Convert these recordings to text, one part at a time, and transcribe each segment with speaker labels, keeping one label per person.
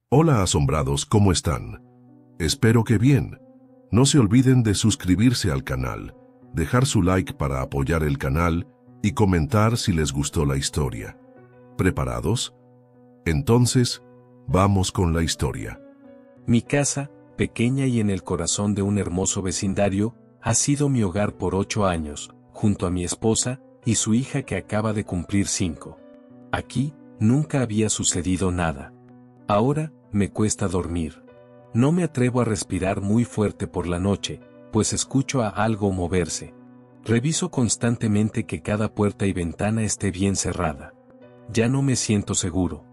Speaker 1: Hola asombrados, ¿cómo están? Espero que bien. No se olviden de suscribirse al canal, dejar su like para apoyar el canal y comentar si les gustó la historia. ¿Preparados? Entonces, vamos con la historia.
Speaker 2: Mi casa, pequeña y en el corazón de un hermoso vecindario, ha sido mi hogar por 8 años, junto a mi esposa y su hija que acaba de cumplir 5. Aquí, nunca había sucedido nada. Ahora, me cuesta dormir. No me atrevo a respirar muy fuerte por la noche, pues escucho a algo moverse. Reviso constantemente que cada puerta y ventana esté bien cerrada. Ya no me siento seguro.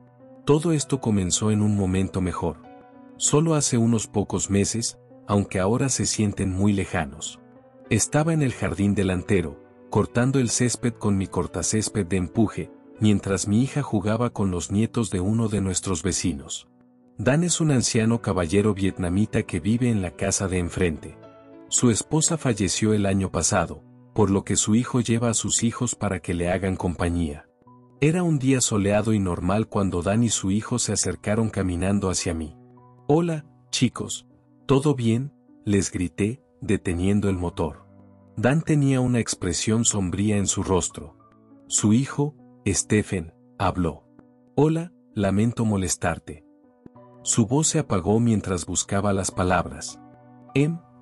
Speaker 2: Todo esto comenzó en un momento mejor. Solo hace unos pocos meses, aunque ahora se sienten muy lejanos. Estaba en el jardín delantero, cortando el césped con mi cortacésped de empuje, mientras mi hija jugaba con los nietos de uno de nuestros vecinos. Dan es un anciano caballero vietnamita que vive en la casa de enfrente. Su esposa falleció el año pasado, por lo que su hijo lleva a sus hijos para que le hagan compañía. Era un día soleado y normal cuando Dan y su hijo se acercaron caminando hacia mí. «Hola, chicos, ¿todo bien?», les grité, deteniendo el motor. Dan tenía una expresión sombría en su rostro. Su hijo, Stephen, habló. «Hola, lamento molestarte». Su voz se apagó mientras buscaba las palabras.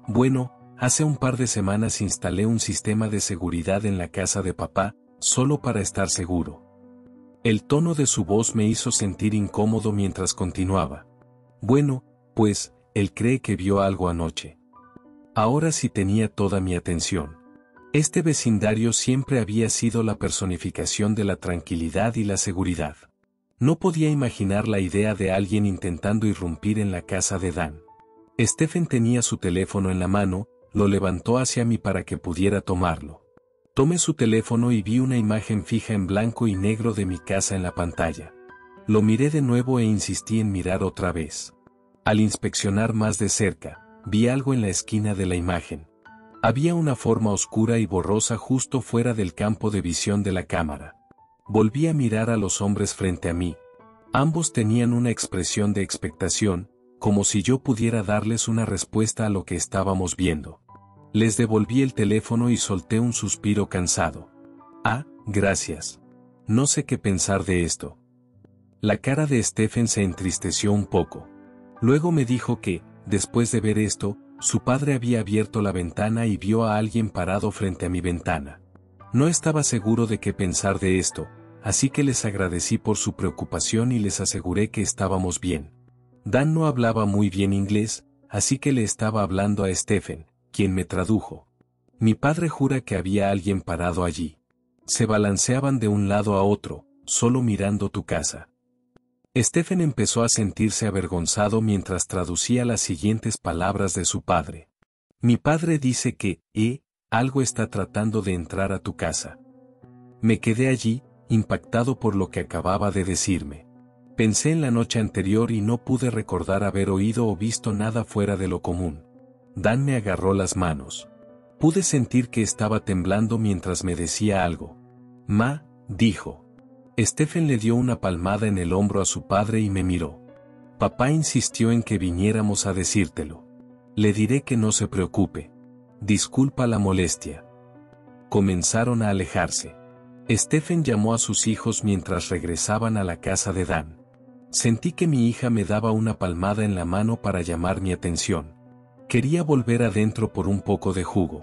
Speaker 2: Bueno, hace un par de semanas instalé un sistema de seguridad en la casa de papá, solo para estar seguro». El tono de su voz me hizo sentir incómodo mientras continuaba. «Bueno, pues, él cree que vio algo anoche». Ahora sí tenía toda mi atención. Este vecindario siempre había sido la personificación de la tranquilidad y la seguridad. No podía imaginar la idea de alguien intentando irrumpir en la casa de Dan. Stephen tenía su teléfono en la mano, lo levantó hacia mí para que pudiera tomarlo. Tomé su teléfono y vi una imagen fija en blanco y negro de mi casa en la pantalla. Lo miré de nuevo e insistí en mirar otra vez. Al inspeccionar más de cerca, vi algo en la esquina de la imagen. Había una forma oscura y borrosa justo fuera del campo de visión de la cámara. Volví a mirar a los hombres frente a mí. Ambos tenían una expresión de expectación, como si yo pudiera darles una respuesta a lo que estábamos viendo. Les devolví el teléfono y solté un suspiro cansado. Gracias. No sé qué pensar de esto. La cara de Stephen se entristeció un poco. Luego me dijo que, después de ver esto, su padre había abierto la ventana y vio a alguien parado frente a mi ventana. No estaba seguro de qué pensar de esto, así que les agradecí por su preocupación y les aseguré que estábamos bien. Dan no hablaba muy bien inglés, así que le estaba hablando a Stephen, quien me tradujo. Mi padre jura que había alguien parado allí. Se balanceaban de un lado a otro, solo mirando tu casa. Stephen empezó a sentirse avergonzado mientras traducía las siguientes palabras de su padre. Mi padre dice que, algo está tratando de entrar a tu casa. Me quedé allí, impactado por lo que acababa de decirme. Pensé en la noche anterior y no pude recordar haber oído o visto nada fuera de lo común. Dan me agarró las manos. Pude sentir que estaba temblando mientras me decía algo. «Ma», dijo. Stephen le dio una palmada en el hombro a su padre y me miró. «Papá insistió en que viniéramos a decírtelo. Le diré que no se preocupe. Disculpa la molestia». Comenzaron a alejarse. Stephen llamó a sus hijos mientras regresaban a la casa de Dan. Sentí que mi hija me daba una palmada en la mano para llamar mi atención. Quería volver adentro por un poco de jugo.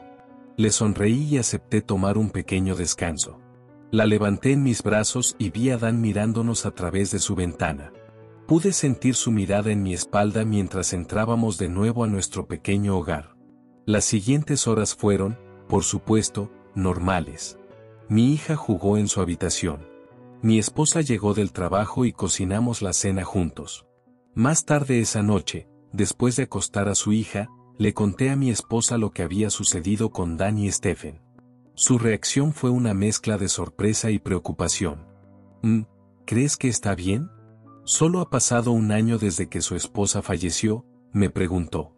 Speaker 2: Le sonreí y acepté tomar un pequeño descanso. La levanté en mis brazos y vi a Dan mirándonos a través de su ventana. Pude sentir su mirada en mi espalda mientras entrábamos de nuevo a nuestro pequeño hogar. Las siguientes horas fueron, por supuesto, normales. Mi hija jugó en su habitación. Mi esposa llegó del trabajo y cocinamos la cena juntos. Más tarde esa noche, después de acostar a su hija, le conté a mi esposa lo que había sucedido con Dan y Stephen. Su reacción fue una mezcla de sorpresa y preocupación. ¿Crees que está bien? Solo ha pasado un año desde que su esposa falleció, me preguntó.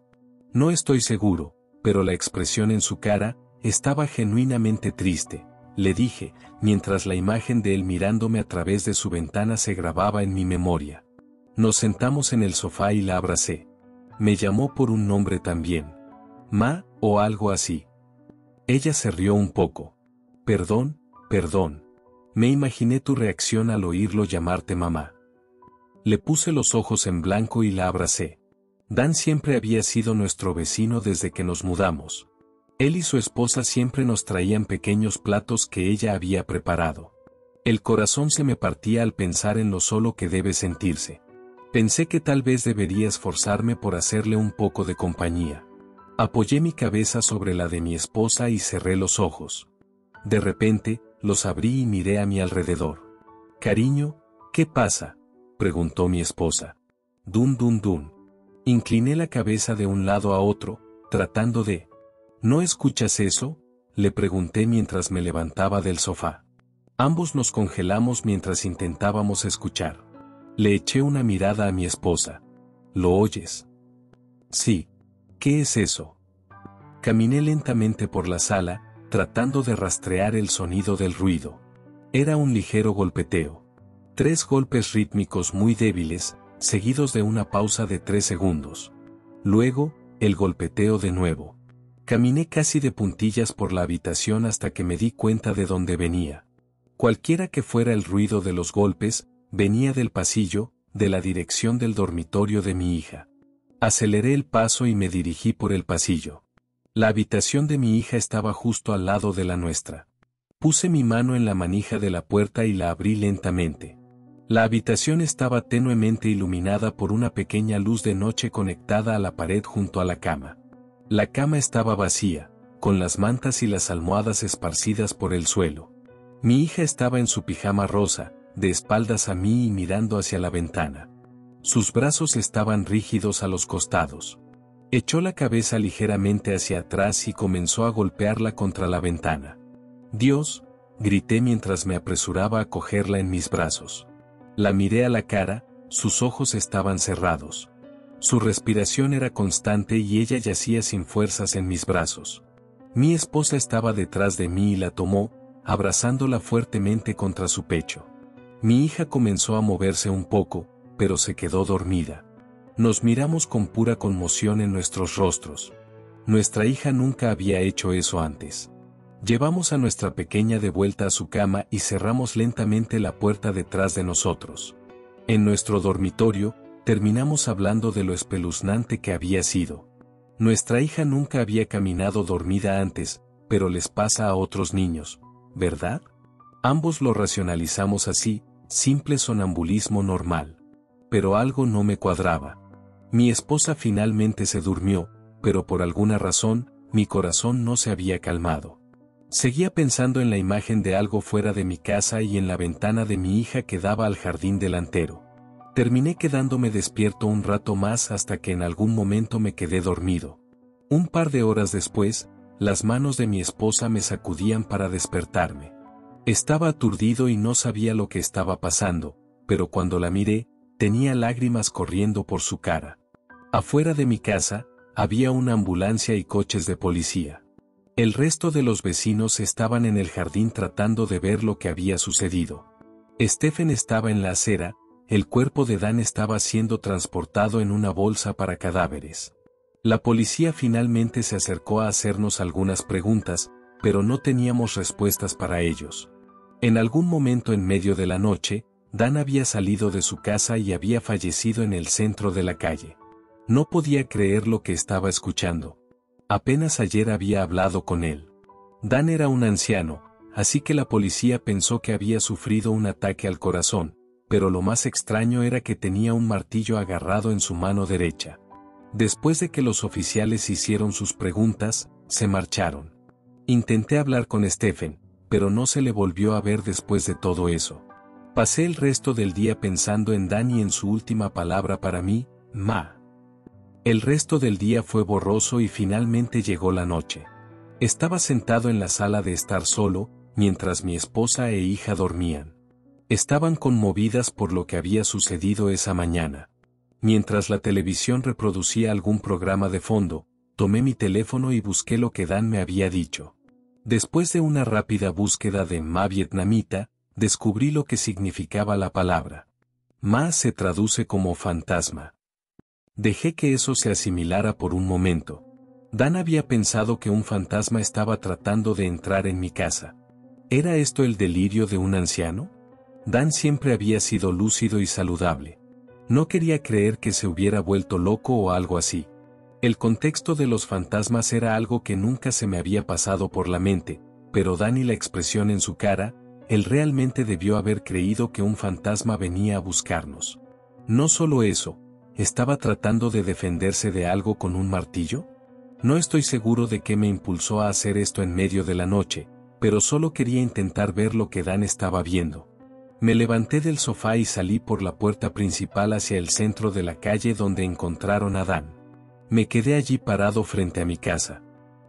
Speaker 2: No estoy seguro, pero la expresión en su cara estaba genuinamente triste, le dije, mientras la imagen de él mirándome a través de su ventana se grababa en mi memoria. Nos sentamos en el sofá y la abracé. Me llamó por un nombre también. Ma, o algo así. Ella se rió un poco. Perdón, perdón. Me imaginé tu reacción al oírlo llamarte mamá. Le puse los ojos en blanco y la abracé. Dan siempre había sido nuestro vecino desde que nos mudamos. Él y su esposa siempre nos traían pequeños platos que ella había preparado. El corazón se me partía al pensar en lo solo que debe sentirse. Pensé que tal vez debería esforzarme por hacerle un poco de compañía. Apoyé mi cabeza sobre la de mi esposa y cerré los ojos. De repente, los abrí y miré a mi alrededor. Cariño, ¿qué pasa?, preguntó mi esposa. Dun dun dun. Incliné la cabeza de un lado a otro, tratando de... ¿No escuchas eso?, le pregunté mientras me levantaba del sofá. Ambos nos congelamos mientras intentábamos escuchar. Le eché una mirada a mi esposa. ¿Lo oyes? Sí. ¿Qué es eso? Caminé lentamente por la sala, tratando de rastrear el sonido del ruido. Era un ligero golpeteo. 3 golpes rítmicos muy débiles, seguidos de una pausa de 3 segundos. Luego, el golpeteo de nuevo. Caminé casi de puntillas por la habitación hasta que me di cuenta de dónde venía. Cualquiera que fuera el ruido de los golpes, venía del pasillo, de la dirección del dormitorio de mi hija. Aceleré el paso y me dirigí por el pasillo. La habitación de mi hija estaba justo al lado de la nuestra. Puse mi mano en la manija de la puerta y la abrí lentamente. La habitación estaba tenuemente iluminada por una pequeña luz de noche conectada a la pared junto a la cama. La cama estaba vacía, con las mantas y las almohadas esparcidas por el suelo. Mi hija estaba en su pijama rosa, de espaldas a mí y mirando hacia la ventana. Sus brazos estaban rígidos a los costados. Echó la cabeza ligeramente hacia atrás y comenzó a golpearla contra la ventana. «Dios», grité mientras me apresuraba a cogerla en mis brazos. La miré a la cara, sus ojos estaban cerrados. Su respiración era constante y ella yacía sin fuerzas en mis brazos. Mi esposa estaba detrás de mí y la tomó, abrazándola fuertemente contra su pecho. Mi hija comenzó a moverse un poco, pero se quedó dormida. Nos miramos con pura conmoción en nuestros rostros. Nuestra hija nunca había hecho eso antes. Llevamos a nuestra pequeña de vuelta a su cama y cerramos lentamente la puerta detrás de nosotros. En nuestro dormitorio, terminamos hablando de lo espeluznante que había sido. Nuestra hija nunca había caminado dormida antes, pero les pasa a otros niños, ¿verdad? Ambos lo racionalizamos así, simple sonambulismo normal. Pero algo no me cuadraba. Mi esposa finalmente se durmió, pero por alguna razón, mi corazón no se había calmado. Seguía pensando en la imagen de algo fuera de mi casa y en la ventana de mi hija que daba al jardín delantero. Terminé quedándome despierto un rato más hasta que en algún momento me quedé dormido. Un par de horas después, las manos de mi esposa me sacudían para despertarme. Estaba aturdido y no sabía lo que estaba pasando, pero cuando la miré, tenía lágrimas corriendo por su cara. Afuera de mi casa, había una ambulancia y coches de policía. El resto de los vecinos estaban en el jardín tratando de ver lo que había sucedido. Stephen estaba en la acera, el cuerpo de Dan estaba siendo transportado en una bolsa para cadáveres. La policía finalmente se acercó a hacernos algunas preguntas, pero no teníamos respuestas para ellos. En algún momento en medio de la noche, Dan había salido de su casa y había fallecido en el centro de la calle. No podía creer lo que estaba escuchando. Apenas ayer había hablado con él. Dan era un anciano, así que la policía pensó que había sufrido un ataque al corazón, pero lo más extraño era que tenía un martillo agarrado en su mano derecha. Después de que los oficiales hicieron sus preguntas, se marcharon. Intenté hablar con Stephen, pero no se le volvió a ver después de todo eso. Pasé el resto del día pensando en Dan y en su última palabra para mí, Ma. El resto del día fue borroso y finalmente llegó la noche. Estaba sentado en la sala de estar solo, mientras mi esposa e hija dormían. Estaban conmovidas por lo que había sucedido esa mañana. Mientras la televisión reproducía algún programa de fondo, tomé mi teléfono y busqué lo que Dan me había dicho. Después de una rápida búsqueda de Ma vietnamita, descubrí lo que significaba la palabra. Ma se traduce como fantasma. Dejé que eso se asimilara por un momento. Dan había pensado que un fantasma estaba tratando de entrar en mi casa. ¿Era esto el delirio de un anciano? Dan siempre había sido lúcido y saludable. No quería creer que se hubiera vuelto loco o algo así. El contexto de los fantasmas era algo que nunca se me había pasado por la mente, pero Dan y la expresión en su cara, él realmente debió haber creído que un fantasma venía a buscarnos. No solo eso, ¿estaba tratando de defenderse de algo con un martillo? No estoy seguro de qué me impulsó a hacer esto en medio de la noche, pero solo quería intentar ver lo que Dan estaba viendo. Me levanté del sofá y salí por la puerta principal hacia el centro de la calle donde encontraron a Dan. Me quedé allí parado frente a mi casa.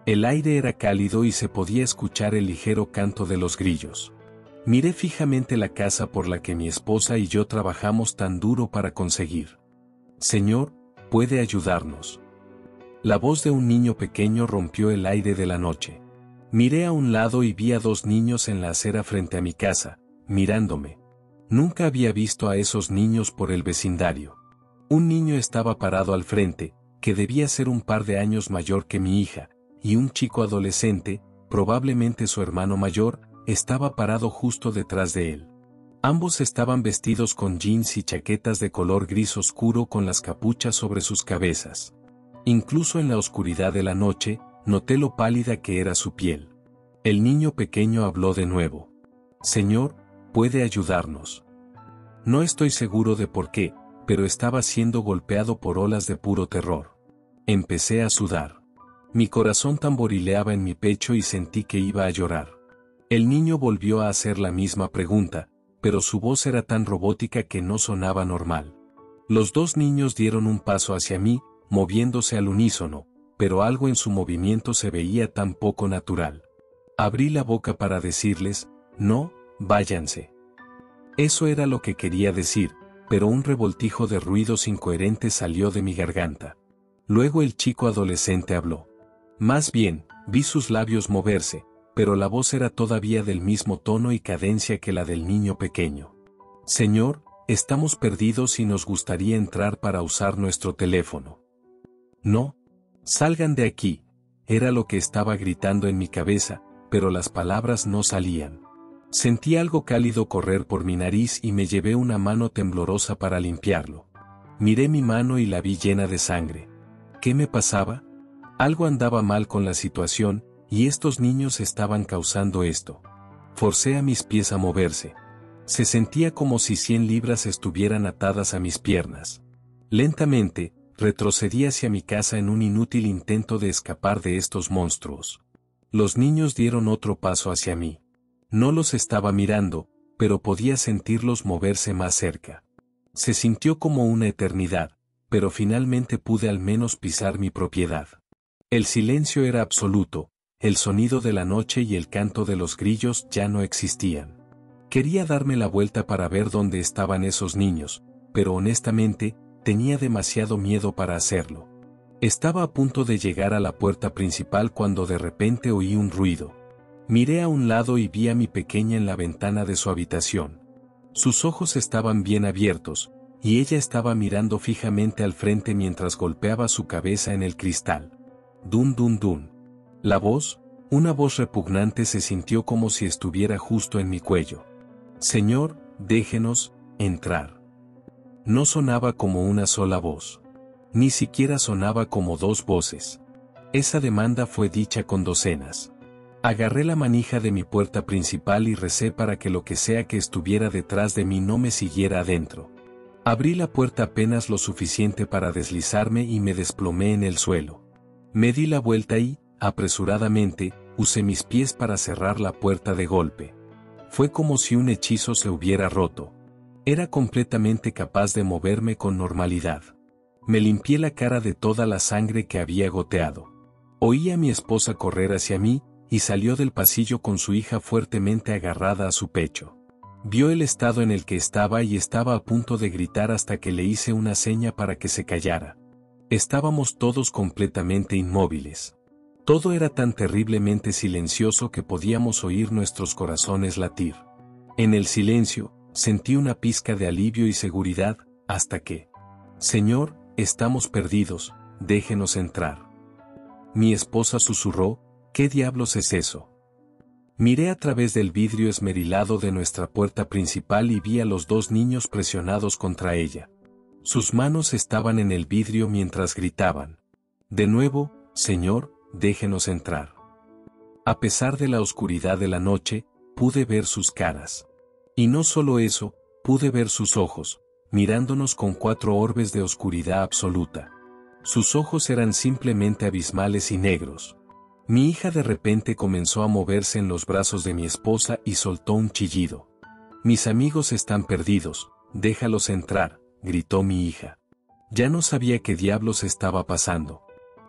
Speaker 2: El aire era cálido y se podía escuchar el ligero canto de los grillos. Miré fijamente la casa por la que mi esposa y yo trabajamos tan duro para conseguir. Señor, puede ayudarnos. La voz de un niño pequeño rompió el aire de la noche. Miré a un lado y vi a dos niños en la acera frente a mi casa, mirándome. Nunca había visto a esos niños por el vecindario. Un niño estaba parado al frente, que debía ser un par de años mayor que mi hija, y un chico adolescente, probablemente su hermano mayor, estaba parado justo detrás de él. Ambos estaban vestidos con jeans y chaquetas de color gris oscuro con las capuchas sobre sus cabezas. Incluso en la oscuridad de la noche, noté lo pálida que era su piel. El niño pequeño habló de nuevo. Señor, puede ayudarnos. No estoy seguro de por qué, pero estaba siendo golpeado por olas de puro terror. Empecé a sudar. Mi corazón tamborileaba en mi pecho y sentí que iba a llorar. El niño volvió a hacer la misma pregunta, pero su voz era tan robótica que no sonaba normal. Los dos niños dieron un paso hacia mí, moviéndose al unísono, pero algo en su movimiento se veía tan poco natural. Abrí la boca para decirles, no, váyanse. Eso era lo que quería decir, pero un revoltijo de ruidos incoherentes salió de mi garganta. Luego el chico adolescente habló. Más bien, vi sus labios moverse, pero la voz era todavía del mismo tono y cadencia que la del niño pequeño. Señor, estamos perdidos y nos gustaría entrar para usar nuestro teléfono. No. Salgan de aquí. Era lo que estaba gritando en mi cabeza, pero las palabras no salían. Sentí algo cálido correr por mi nariz y me llevé una mano temblorosa para limpiarlo. Miré mi mano y la vi llena de sangre. ¿Qué me pasaba? Algo andaba mal con la situación, y estos niños estaban causando esto. Forcé a mis pies a moverse. Se sentía como si 100 libras estuvieran atadas a mis piernas. Lentamente, retrocedí hacia mi casa en un inútil intento de escapar de estos monstruos. Los niños dieron otro paso hacia mí. No los estaba mirando, pero podía sentirlos moverse más cerca. Se sintió como una eternidad, pero finalmente pude al menos pisar mi propiedad. El silencio era absoluto, el sonido de la noche y el canto de los grillos ya no existían. Quería darme la vuelta para ver dónde estaban esos niños, pero honestamente, tenía demasiado miedo para hacerlo. Estaba a punto de llegar a la puerta principal cuando de repente oí un ruido. Miré a un lado y vi a mi pequeña en la ventana de su habitación. Sus ojos estaban bien abiertos, y ella estaba mirando fijamente al frente mientras golpeaba su cabeza en el cristal. Dun dun dun. La voz, una voz repugnante, se sintió como si estuviera justo en mi cuello. Señor, déjenos entrar. No sonaba como una sola voz. Ni siquiera sonaba como dos voces. Esa demanda fue dicha con docenas. Agarré la manija de mi puerta principal y recé para que lo que sea que estuviera detrás de mí no me siguiera adentro. Abrí la puerta apenas lo suficiente para deslizarme y me desplomé en el suelo. Me di la vuelta y, apresuradamente, usé mis pies para cerrar la puerta de golpe. Fue como si un hechizo se hubiera roto. Era completamente capaz de moverme con normalidad. Me limpié la cara de toda la sangre que había goteado. Oí a mi esposa correr hacia mí, y salió del pasillo con su hija fuertemente agarrada a su pecho. Vio el estado en el que estaba y estaba a punto de gritar hasta que le hice una seña para que se callara. Estábamos todos completamente inmóviles. Todo era tan terriblemente silencioso que podíamos oír nuestros corazones latir. En el silencio, Sentí una pizca de alivio y seguridad, hasta que... Señor, estamos perdidos, déjenos entrar. Mi esposa susurró, ¿qué diablos es eso? Miré a través del vidrio esmerilado de nuestra puerta principal y vi a los dos niños presionados contra ella. Sus manos estaban en el vidrio mientras gritaban. De nuevo, Señor, déjenos entrar. A pesar de la oscuridad de la noche, pude ver sus caras. Y no solo eso, pude ver sus ojos, mirándonos con 4 orbes de oscuridad absoluta. Sus ojos eran simplemente abismales y negros. Mi hija de repente comenzó a moverse en los brazos de mi esposa y soltó un chillido. Mis amigos están perdidos, déjalos entrar, gritó mi hija. Ya no sabía qué diablos estaba pasando.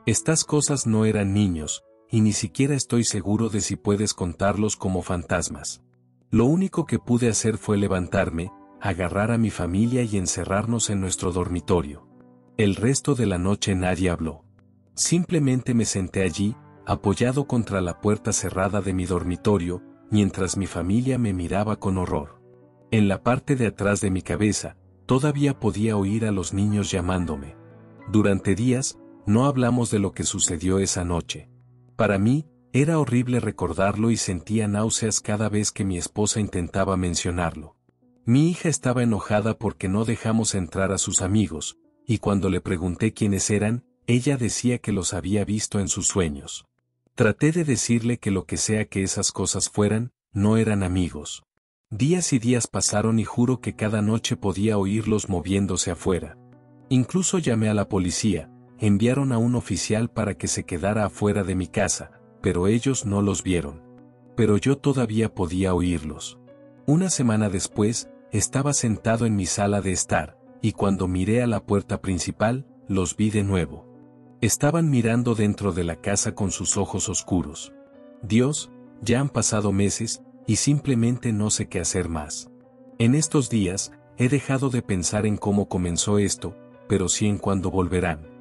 Speaker 2: Estas cosas no eran niños, y ni siquiera estoy seguro de si puedes contarlos como fantasmas. Lo único que pude hacer fue levantarme, agarrar a mi familia y encerrarnos en nuestro dormitorio. El resto de la noche nadie habló. Simplemente me senté allí, apoyado contra la puerta cerrada de mi dormitorio, mientras mi familia me miraba con horror. En la parte de atrás de mi cabeza, todavía podía oír a los niños llamándome. Durante días, no hablamos de lo que sucedió esa noche. Para mí, era horrible recordarlo y sentía náuseas cada vez que mi esposa intentaba mencionarlo. Mi hija estaba enojada porque no dejamos entrar a sus amigos, y cuando le pregunté quiénes eran, ella decía que los había visto en sus sueños. Traté de decirle que lo que sea que esas cosas fueran, no eran amigos. Días y días pasaron y juro que cada noche podía oírlos moviéndose afuera. Incluso llamé a la policía, enviaron a un oficial para que se quedara afuera de mi casa, pero ellos no los vieron. Pero yo todavía podía oírlos. Una semana después, estaba sentado en mi sala de estar, y cuando miré a la puerta principal, los vi de nuevo. Estaban mirando dentro de la casa con sus ojos oscuros. Dios, ya han pasado meses, y simplemente no sé qué hacer más. En estos días, he dejado de pensar en cómo comenzó esto, pero sí en cuándo volverán.